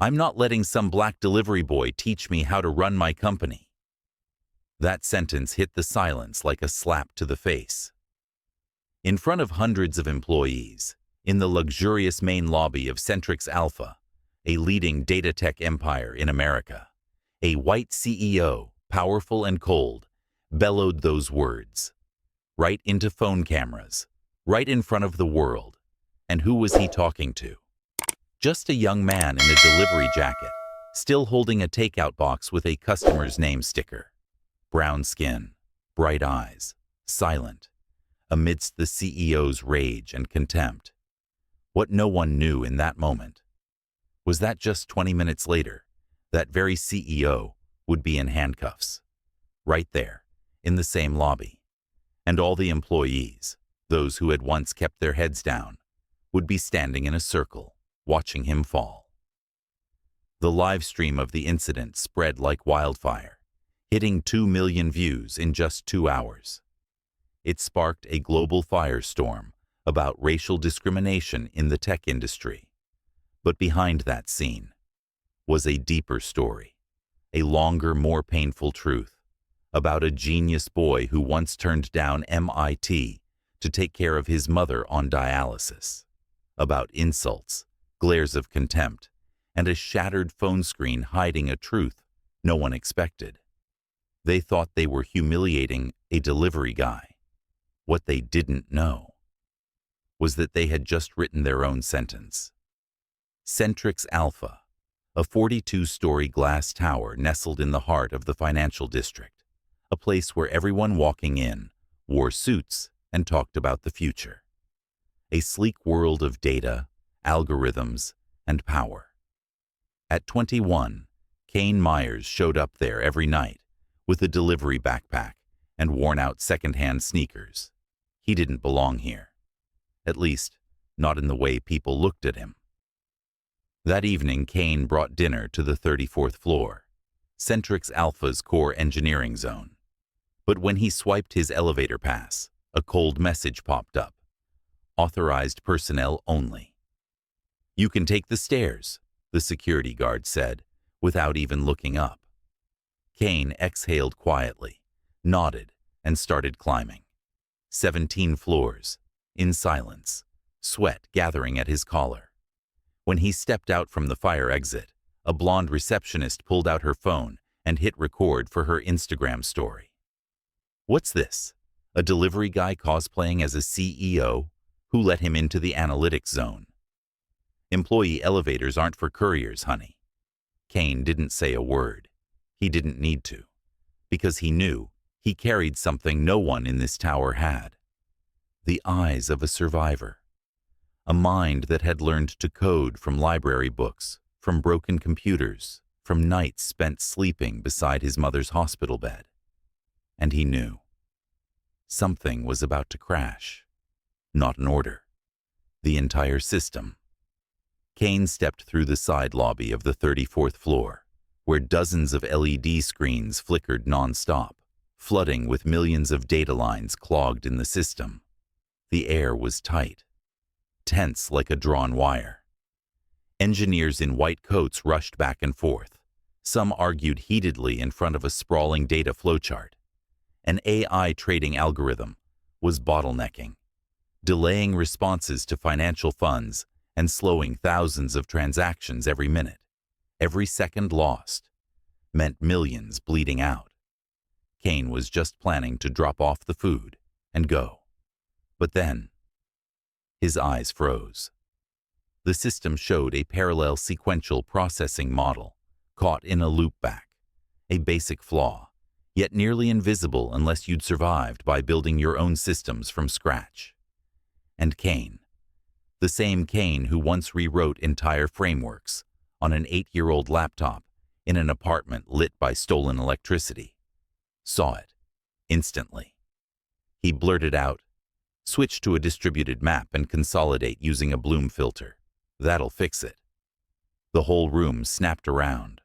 I'm not letting some black delivery boy teach me how to run my company." That sentence hit the silence like a slap to the face. In front of hundreds of employees, in the luxurious main lobby of Centrix Alpha, a leading data tech empire in America, a white CEO, powerful and cold, bellowed those words. Right into phone cameras, right in front of the world. And who was he talking to? Just a young man in a delivery jacket, still holding a takeout box with a customer's name sticker. Brown skin, bright eyes, silent, amidst the CEO's rage and contempt. What no one knew in that moment was that just 20 minutes later, that very CEO would be in handcuffs, right there, in the same lobby. And all the employees, those who had once kept their heads down, would be standing in a circle, watching him fall. The live stream of the incident spread like wildfire, hitting 2 million views in just 2 hours. It sparked a global firestorm about racial discrimination in the tech industry. But behind that scene was a deeper story, a longer, more painful truth, about a genius boy who once turned down MIT to take care of his mother on dialysis, about insults, glares of contempt, and a shattered phone screen hiding a truth no one expected. They thought they were humiliating a delivery guy. What they didn't know was that they had just written their own sentence. Centrix Alpha, a 42-story glass tower nestled in the heart of the financial district, a place where everyone walking in wore suits and talked about the future. A sleek world of data, algorithms, and power. At 21, Cain Myers showed up there every night with a delivery backpack and worn-out second-hand sneakers. He didn't belong here. At least, not in the way people looked at him. That evening, Cain brought dinner to the 34th floor, Centrix Alpha's core engineering zone. But when he swiped his elevator pass, a cold message popped up. Authorized personnel only. "You can take the stairs," the security guard said, without even looking up. Cain exhaled quietly, nodded, and started climbing. 17 floors, in silence, sweat gathering at his collar. When he stepped out from the fire exit, a blonde receptionist pulled out her phone and hit record for her Instagram story. What's this? A delivery guy cosplaying as a CEO? Who let him into the analytics zone? Employee elevators aren't for couriers, honey. Cain didn't say a word. He didn't need to, because he knew he carried something no one in this tower had. The eyes of a survivor. A mind that had learned to code from library books, from broken computers, from nights spent sleeping beside his mother's hospital bed. And he knew. Something was about to crash. Not an order. The entire system. Cain stepped through the side lobby of the 34th floor, where dozens of LED screens flickered non-stop, flooding with millions of data lines clogged in the system. The air was tight, tense like a drawn wire. Engineers in white coats rushed back and forth. Some argued heatedly in front of a sprawling data flowchart. An AI trading algorithm was bottlenecking, delaying responses to financial funds and slowing thousands of transactions every minute. Every second lost meant millions bleeding out. Cain was just planning to drop off the food and go. But then, his eyes froze. The system showed a parallel sequential processing model, caught in a loopback, a basic flaw, yet nearly invisible unless you'd survived by building your own systems from scratch. And Cain, the same Cain who once rewrote entire frameworks on an 8-year-old laptop in an apartment lit by stolen electricity, saw it instantly. He blurted out, "Switch to a distributed map and consolidate using a Bloom filter. That'll fix it." The whole room snapped around.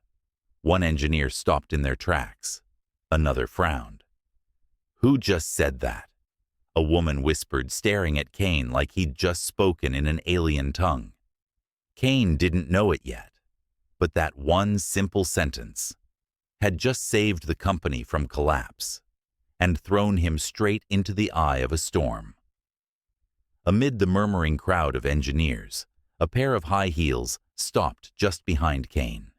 One engineer stopped in their tracks. Another frowned. "Who just said that?" A woman whispered, staring at Cain like he'd just spoken in an alien tongue. Cain didn't know it yet, But that one simple sentence had just saved the company from collapse and thrown him straight into the eye of a storm. Amid the murmuring crowd of engineers, a pair of high heels stopped just behind Cain.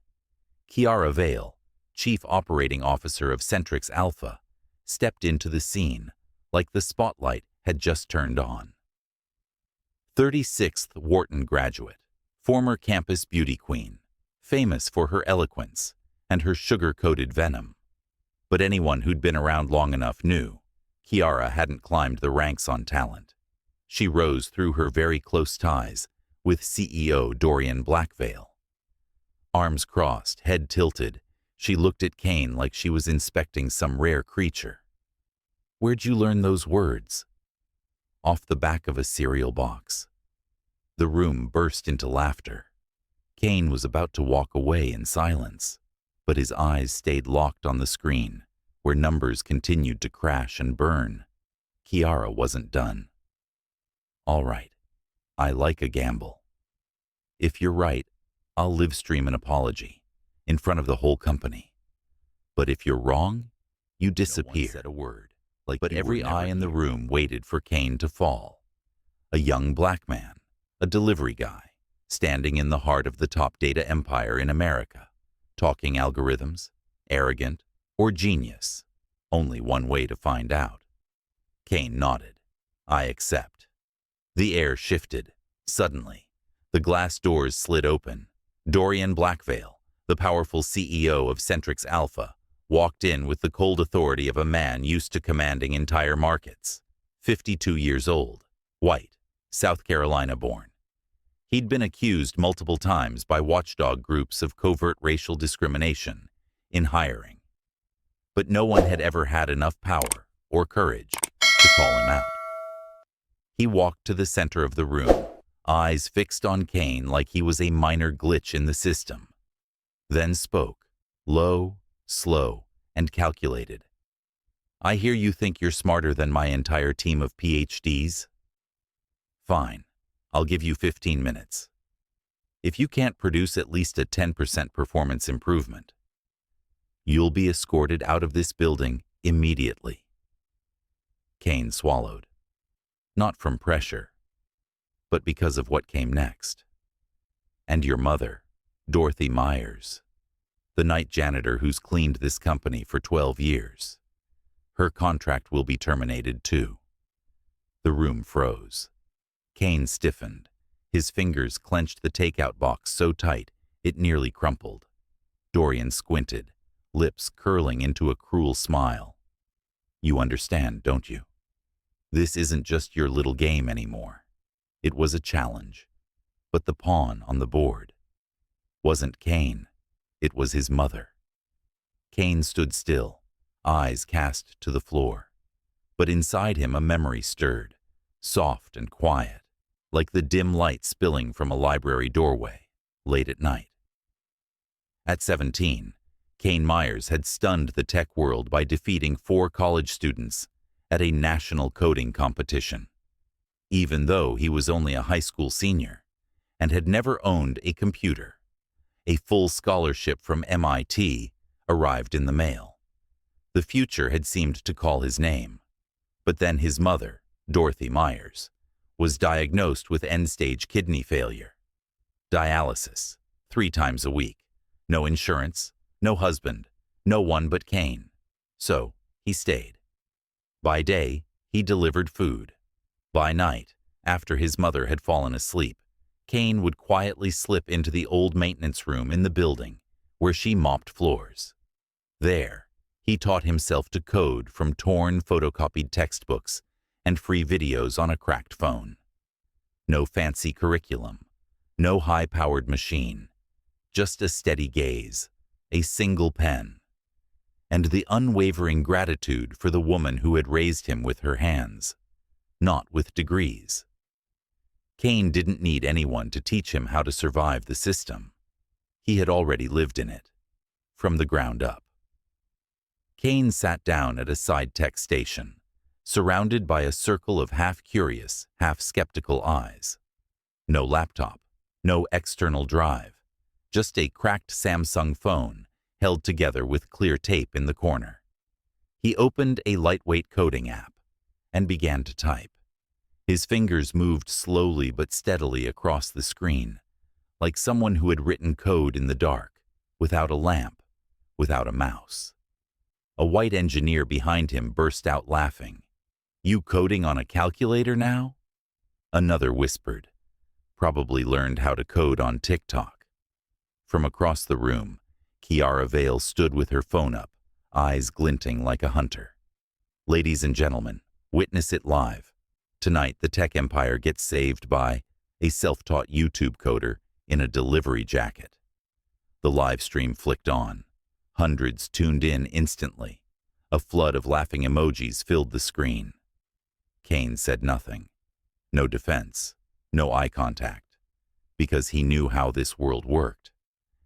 Kiara Vale, Chief Operating Officer of Centrix Alpha, stepped into the scene like the spotlight had just turned on. 36th Wharton graduate, former campus beauty queen, famous for her eloquence and her sugar-coated venom. But anyone who'd been around long enough knew Kiara hadn't climbed the ranks on talent. She rose through her very close ties with CEO Dorian Blackvale. Arms crossed, head tilted, she looked at Cain like she was inspecting some rare creature. "Where'd you learn those words?" "Off the back of a cereal box." The room burst into laughter. Cain was about to walk away in silence, but his eyes stayed locked on the screen, where numbers continued to crash and burn. Kiara wasn't done. "All right, I like a gamble. If you're right, I'll live stream an apology in front of the whole company. But if you're wrong, you disappear." No one said a word, but every eye in the room waited for Cain to fall. A young black man, a delivery guy, standing in the heart of the top data empire in America, talking algorithms, arrogant, or genius. Only one way to find out. Cain nodded. "I accept." The air shifted. Suddenly, the glass doors slid open. Dorian Blackvale, the powerful CEO of Centrix Alpha, walked in with the cold authority of a man used to commanding entire markets. 52 years old, white, South Carolina born. He'd been accused multiple times by watchdog groups of covert racial discrimination in hiring. But no one had ever had enough power or courage to call him out. He walked to the center of the room, eyes fixed on Cain like he was a minor glitch in the system. Then spoke, low, slow, and calculated. "I hear you think you're smarter than my entire team of PhDs? Fine, I'll give you 15 minutes. If you can't produce at least a 10% performance improvement, you'll be escorted out of this building immediately." Cain swallowed. Not from pressure, but because of what came next. "And your mother, Dorothy Myers, the night janitor who's cleaned this company for 12 years. Her contract will be terminated too." The room froze. Cain stiffened. His fingers clenched the takeout box so tight it nearly crumpled. Dorian squinted, lips curling into a cruel smile. "You understand, don't you? This isn't just your little game anymore." It was a challenge, but the pawn on the board wasn't Cain, it was his mother. Cain stood still, eyes cast to the floor, but inside him a memory stirred, soft and quiet, like the dim light spilling from a library doorway late at night. At 17, Cain Myers had stunned the tech world by defeating 4 college students at a national coding competition. Even though he was only a high school senior and had never owned a computer, a full scholarship from MIT arrived in the mail. The future had seemed to call his name. But then his mother, Dorothy Myers, was diagnosed with end-stage kidney failure. Dialysis, 3 times a week. No insurance, no husband, no one but Cain. So he stayed. By day, he delivered food. By night, after his mother had fallen asleep, Cain would quietly slip into the old maintenance room in the building where she mopped floors. There, he taught himself to code from torn photocopied textbooks and free videos on a cracked phone. No fancy curriculum, no high-powered machine, just a steady gaze, a single pen, and the unwavering gratitude for the woman who had raised him with her hands, not with degrees. Cain didn't need anyone to teach him how to survive the system. He had already lived in it, from the ground up. Cain sat down at a side-tech station, surrounded by a circle of half-curious, half-skeptical eyes. No laptop, no external drive, just a cracked Samsung phone held together with clear tape in the corner. He opened a lightweight coding app and began to type. His fingers moved slowly but steadily across the screen, like someone who had written code in the dark, without a lamp, without a mouse. A white engineer behind him burst out laughing. "You coding on a calculator now?" Another whispered, "Probably learned how to code on TikTok." From across the room, Kiara Vale stood with her phone up, eyes glinting like a hunter. "Ladies and gentlemen, witness it live. Tonight, the tech empire gets saved by a self-taught YouTube coder in a delivery jacket." The live stream flicked on. Hundreds tuned in instantly. A flood of laughing emojis filled the screen. Cain said nothing. No defense, no eye contact, because he knew how this world worked,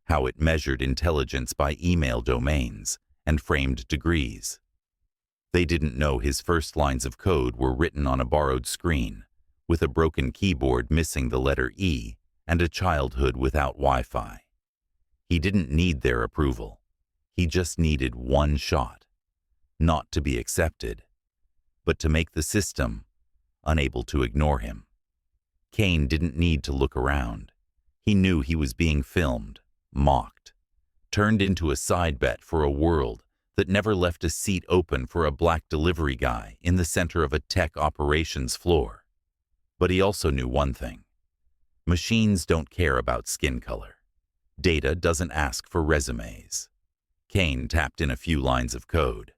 how it measured intelligence by email domains and framed degrees. They didn't know his first lines of code were written on a borrowed screen, with a broken keyboard missing the letter E and a childhood without Wi-Fi. He didn't need their approval. He just needed one shot, not to be accepted, but to make the system unable to ignore him. Cain didn't need to look around. He knew he was being filmed, mocked, turned into a side bet for a world that never left a seat open for a black delivery guy in the center of a tech operations floor. But he also knew one thing. Machines don't care about skin color. Data doesn't ask for resumes. Cain tapped in a few lines of code.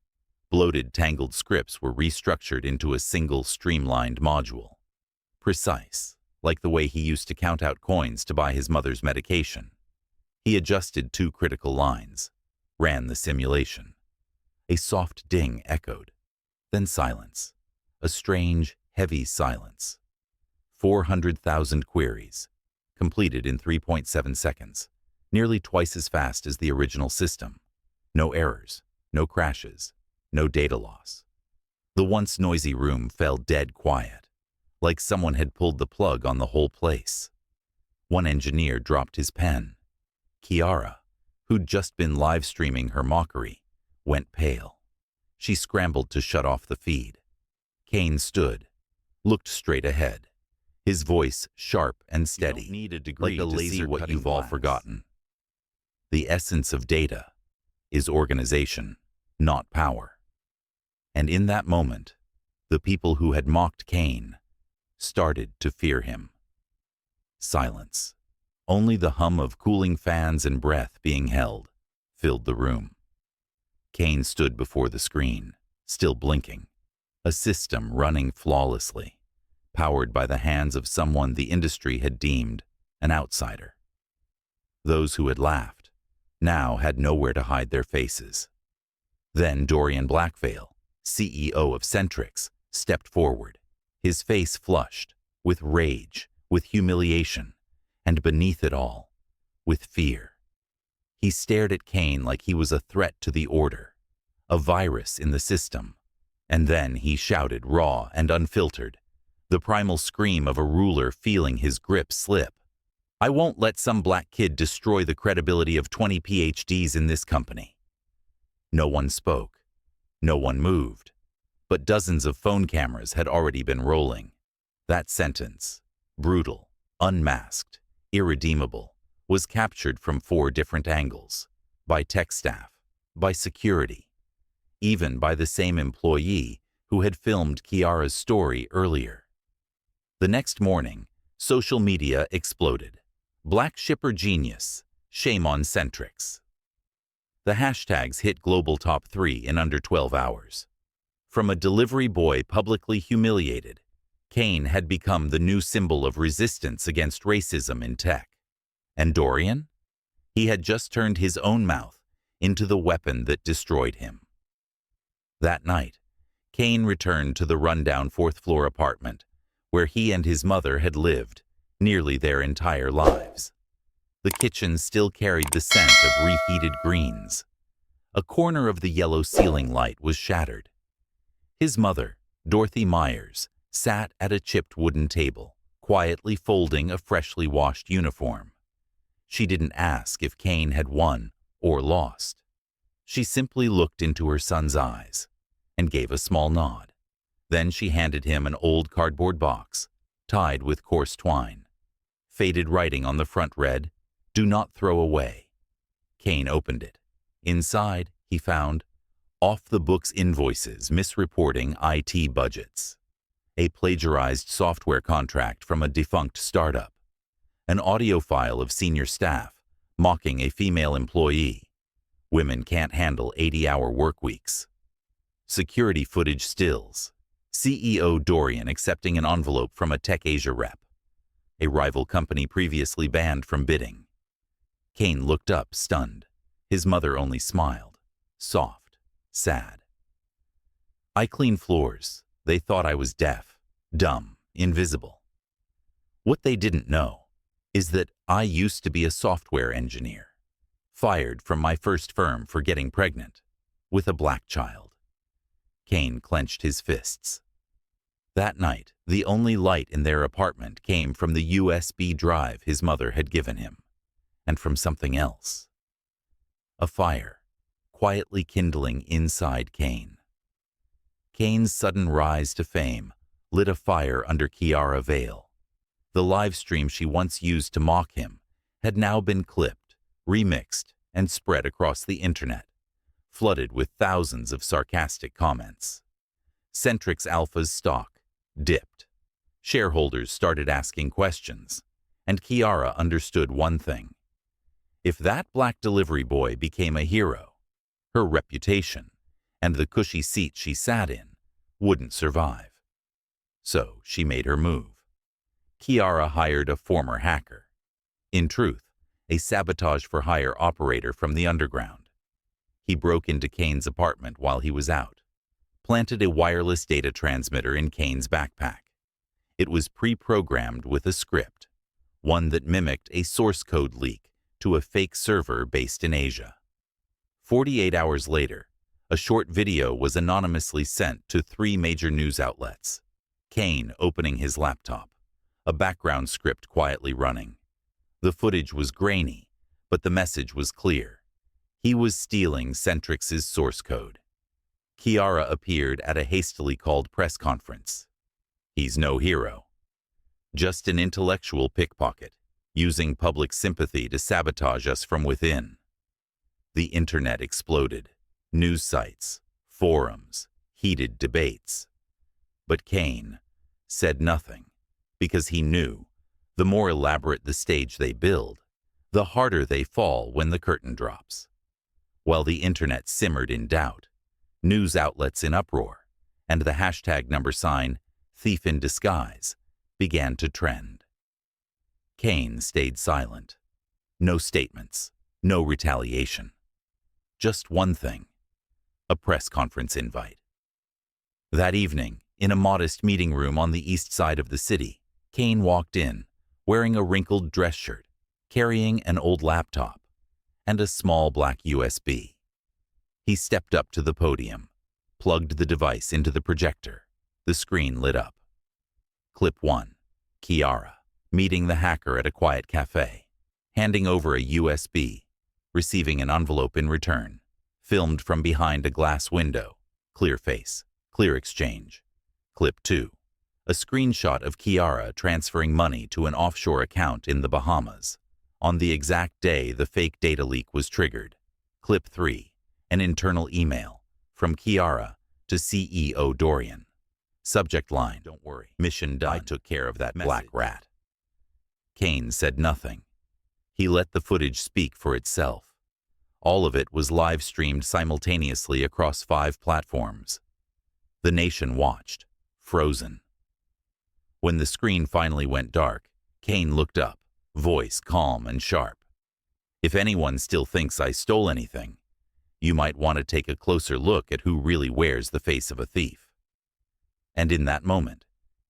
Bloated, tangled scripts were restructured into a single, streamlined module. Precise, like the way he used to count out coins to buy his mother's medication. He adjusted 2 critical lines, ran the simulation. A soft ding echoed, then silence. A strange, heavy silence. 400,000 queries, completed in 3.7 seconds, nearly twice as fast as the original system. No errors, no crashes, no data loss. The once noisy room fell dead quiet, like someone had pulled the plug on the whole place. One engineer dropped his pen. Kiara, who'd just been live streaming her mockery, went pale. She scrambled to shut off the feed. Cain stood, looked straight ahead, his voice sharp and steady, You don't need a degree like a to laser see what cutting you've all glass. forgotten. The essence of data is organization, not power. And in that moment, the people who had mocked Cain started to fear him. Silence. Only the hum of cooling fans and breath being held filled the room. Cain stood before the screen, still blinking, a system running flawlessly, powered by the hands of someone the industry had deemed an outsider. Those who had laughed now had nowhere to hide their faces. Then Dorian Blackvale, CEO of Centrix, stepped forward, his face flushed, with rage, with humiliation, and beneath it all, with fear. He stared at Cain like he was a threat to the order, a virus in the system, and then he shouted raw and unfiltered, the primal scream of a ruler feeling his grip slip. "I won't let some black kid destroy the credibility of 20 PhDs in this company." No one spoke. No one moved. But dozens of phone cameras had already been rolling. That sentence, brutal, unmasked, irredeemable, was captured from 4 different angles, by tech staff, by security, even by the same employee who had filmed Kiara's story earlier. The next morning, social media exploded. Black shipper genius, shame on Centrix. The hashtags hit global top 3 in under 12 hours. From a delivery boy publicly humiliated, Cain had become the new symbol of resistance against racism in tech. And Dorian? He had just turned his own mouth into the weapon that destroyed him. That night, Cain returned to the rundown 4th-floor apartment, where he and his mother had lived nearly their entire lives. The kitchen still carried the scent of reheated greens. A corner of the yellow ceiling light was shattered. His mother, Dorothy Myers, sat at a chipped wooden table, quietly folding a freshly washed uniform. She didn't ask if Cain had won or lost. She simply looked into her son's eyes and gave a small nod. Then she handed him an old cardboard box, tied with coarse twine. Faded writing on the front read, "Do not throw away." Cain opened it. Inside, he found off-the-books invoices misreporting IT budgets, a plagiarized software contract from a defunct startup, an audio file of senior staff mocking a female employee. Women can't handle 80-hour work weeks. Security footage stills. CEO Dorian accepting an envelope from a Tech Asia rep, a rival company previously banned from bidding. Cain looked up, stunned. His mother only smiled, soft, sad. "I clean floors. They thought I was deaf, dumb, invisible. What they didn't know is that I used to be a software engineer, fired from my first firm for getting pregnant with a black child." Cain clenched his fists. That night, the only light in their apartment came from the USB drive his mother had given him, and from something else. A fire, quietly kindling inside Cain. Cain's sudden rise to fame lit a fire under Kiara Vale. The live stream she once used to mock him had now been clipped, remixed, and spread across the internet, flooded with thousands of sarcastic comments. Centrix Alpha's stock dipped. Shareholders started asking questions, and Kiara understood one thing. If that black delivery boy became a hero, her reputation and the cushy seat she sat in wouldn't survive. So she made her move. Kiara hired a former hacker. In truth, a sabotage-for-hire operator from the underground. He broke into Cain's apartment while he was out, planted a wireless data transmitter in Cain's backpack. It was pre-programmed with a script, one that mimicked a source code leak to a fake server based in Asia. 48 hours later, a short video was anonymously sent to 3 major news outlets. Cain opening his laptop, a background script quietly running. The footage was grainy, but the message was clear. He was stealing Centrix's source code. Kiara appeared at a hastily called press conference. He's no hero. Just an intellectual pickpocket, using public sympathy to sabotage us from within. The internet exploded. News sites, forums, heated debates. But Cain said nothing, because he knew the more elaborate the stage they build, the harder they fall when the curtain drops. While the internet simmered in doubt, news outlets in uproar, and the hashtag #, thief in disguise, began to trend. Cain stayed silent. No statements, no retaliation. Just one thing, a press conference invite. That evening, in a modest meeting room on the east side of the city, Cain walked in, wearing a wrinkled dress shirt, carrying an old laptop, and a small black USB. He stepped up to the podium, plugged the device into the projector. The screen lit up. Clip 1. Kiara, meeting the hacker at a quiet cafe, handing over a USB, receiving an envelope in return, filmed from behind a glass window, clear face, clear exchange. Clip 2. A screenshot of Kiara transferring money to an offshore account in the Bahamas, on the exact day the fake data leak was triggered. Clip 3. An internal email from Kiara to CEO Dorian. Subject line, "Don't worry, mission done. I took care of that black rat." Cain said nothing. He let the footage speak for itself. All of it was live-streamed simultaneously across 5 platforms. The nation watched, frozen. When the screen finally went dark, Cain looked up, voice calm and sharp. "If anyone still thinks I stole anything, you might want to take a closer look at who really wears the face of a thief." And in that moment,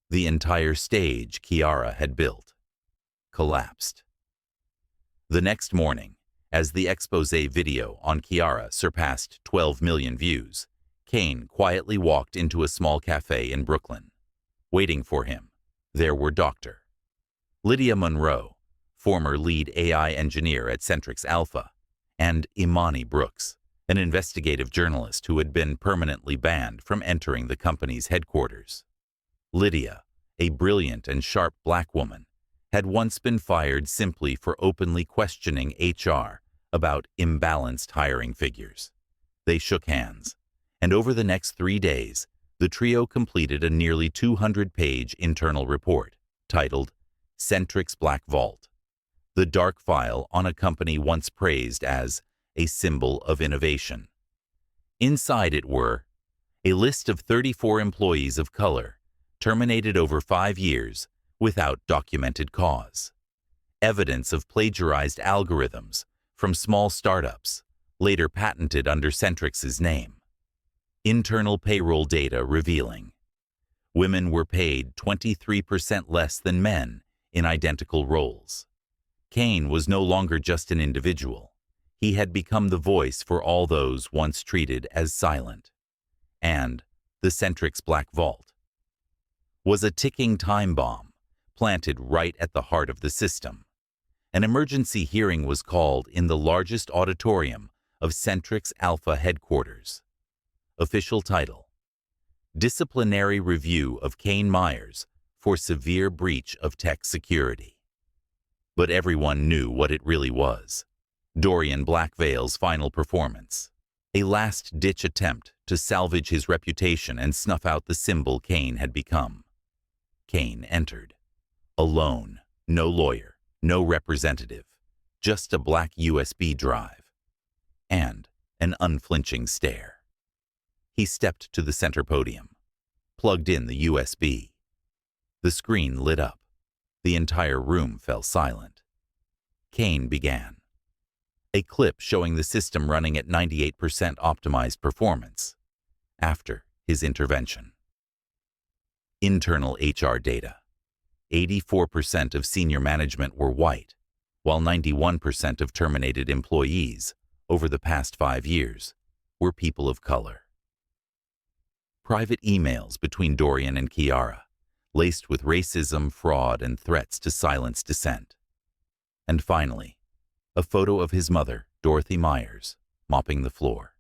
the entire stage Kiara had built collapsed. The next morning, as the expose video on Kiara surpassed 12 million views, Cain quietly walked into a small cafe in Brooklyn. Waiting for him, there were Dr. Lydia Monroe, former lead AI engineer at Centrix Alpha, and Imani Brooks, an investigative journalist who had been permanently banned from entering the company's headquarters. Lydia, a brilliant and sharp black woman, had once been fired simply for openly questioning HR about imbalanced hiring figures. They shook hands, and over the next 3 days, the trio completed a nearly 200-page internal report titled Centrix Black Vault, the dark file on a company once praised as a symbol of innovation. Inside it were a list of 34 employees of color terminated over 5 years without documented cause, evidence of plagiarized algorithms from small startups, later patented under Centrix's name, internal payroll data revealing women were paid 23% less than men in identical roles. Cain was no longer just an individual. He had become the voice for all those once treated as silent. And the Centrix Black Vault was a ticking time bomb planted right at the heart of the system. An emergency hearing was called in the largest auditorium of Centrix Alpha headquarters. Official title: Disciplinary Review of Cain Myers for Severe Breach of Tech Security. But everyone knew what it really was. Dorian Blackvale's final performance. A last-ditch attempt to salvage his reputation and snuff out the symbol Cain had become. Cain entered. Alone, no lawyer, no representative, just a black USB drive. And an unflinching stare. He stepped to the center podium, plugged in the USB. The screen lit up. The entire room fell silent. Cain began. A clip showing the system running at 98% optimized performance after his intervention. Internal HR data. 84% of senior management were white, while 91% of terminated employees over the past 5 years were people of color. Private emails between Dorian and Kiara, laced with racism, fraud, and threats to silence dissent. And finally, a photo of his mother, Dorothy Myers, mopping the floor.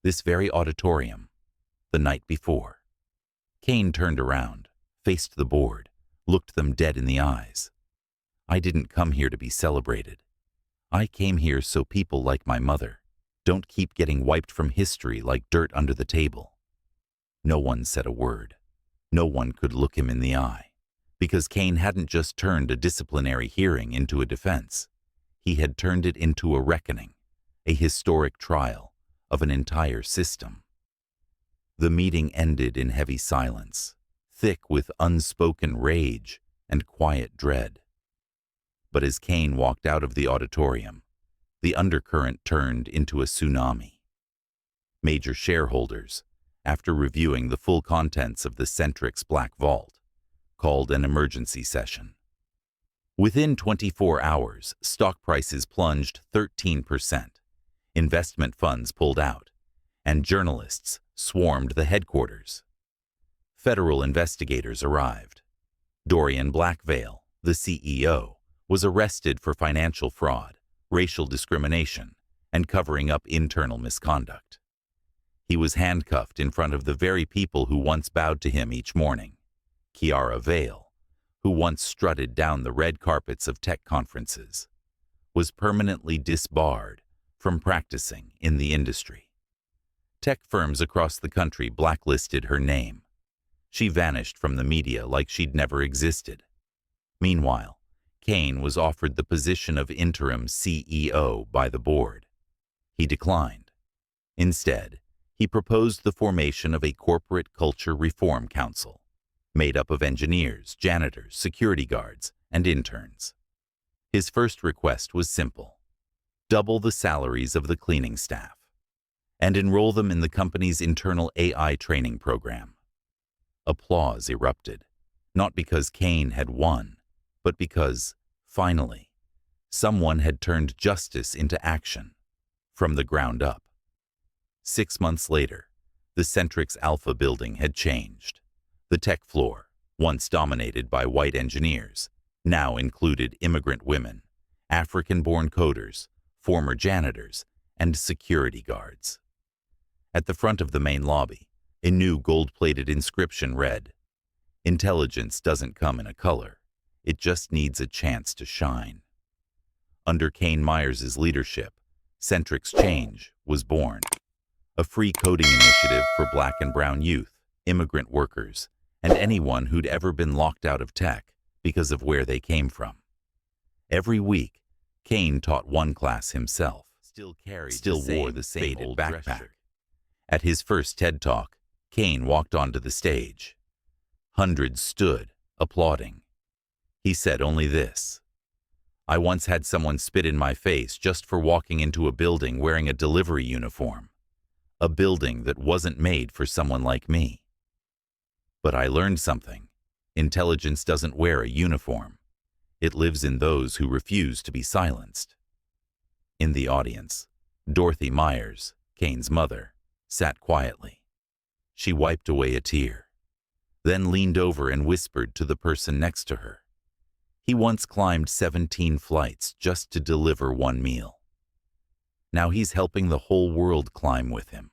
This very auditorium, the night before. Cain turned around, faced the board, looked them dead in the eyes. I didn't come here to be celebrated. I came here so people like my mother don't keep getting wiped from history like dirt under the table. No one said a word. No one could look him in the eye, because Cain hadn't just turned a disciplinary hearing into a defense. He had turned it into a reckoning, a historic trial of an entire system. The meeting ended in heavy silence, thick with unspoken rage and quiet dread. But as Cain walked out of the auditorium, the undercurrent turned into a tsunami. Major shareholders, after reviewing the full contents of the Centrix Black Vault, called an emergency session. Within 24 hours, stock prices plunged 13%, investment funds pulled out, and journalists swarmed the headquarters. Federal investigators arrived. Dorian Blackvale, the CEO, was arrested for financial fraud, racial discrimination, and covering up internal misconduct. He was handcuffed in front of the very people who once bowed to him each morning. Kiara Vale, who once strutted down the red carpets of tech conferences, was permanently disbarred from practicing in the industry. Tech firms across the country blacklisted her name. She vanished from the media like she'd never existed. Meanwhile, Cain was offered the position of interim CEO by the board. He declined. Instead, he proposed the formation of a corporate culture reform council, made up of engineers, janitors, security guards, and interns. His first request was simple: double the salaries of the cleaning staff, and enroll them in the company's internal AI training program. Applause erupted, not because Cain had won, but because, finally, someone had turned justice into action, from the ground up. 6 months later, the Centrix Alpha building had changed. The tech floor, once dominated by white engineers, now included immigrant women, African-born coders, former janitors, and security guards. At the front of the main lobby, a new gold-plated inscription read, "Intelligence doesn't come in a color. It just needs a chance to shine." Under Cain Myers' leadership, Centrix Change was born, a free coding initiative for Black and brown youth, immigrant workers, and anyone who'd ever been locked out of tech because of where they came from. Every week, Cain taught one class himself, still wore the same old backpack. At his first TED Talk, Cain walked onto the stage. Hundreds stood, applauding. He said only this: "I once had someone spit in my face just for walking into a building wearing a delivery uniform. A building that wasn't made for someone like me. But I learned something. Intelligence doesn't wear a uniform. It lives in those who refuse to be silenced." In the audience, Dorothy Myers, Cain's mother, sat quietly. She wiped away a tear, then leaned over and whispered to the person next to her. He once climbed 17 flights just to deliver one meal. Now he's helping the whole world climb with him.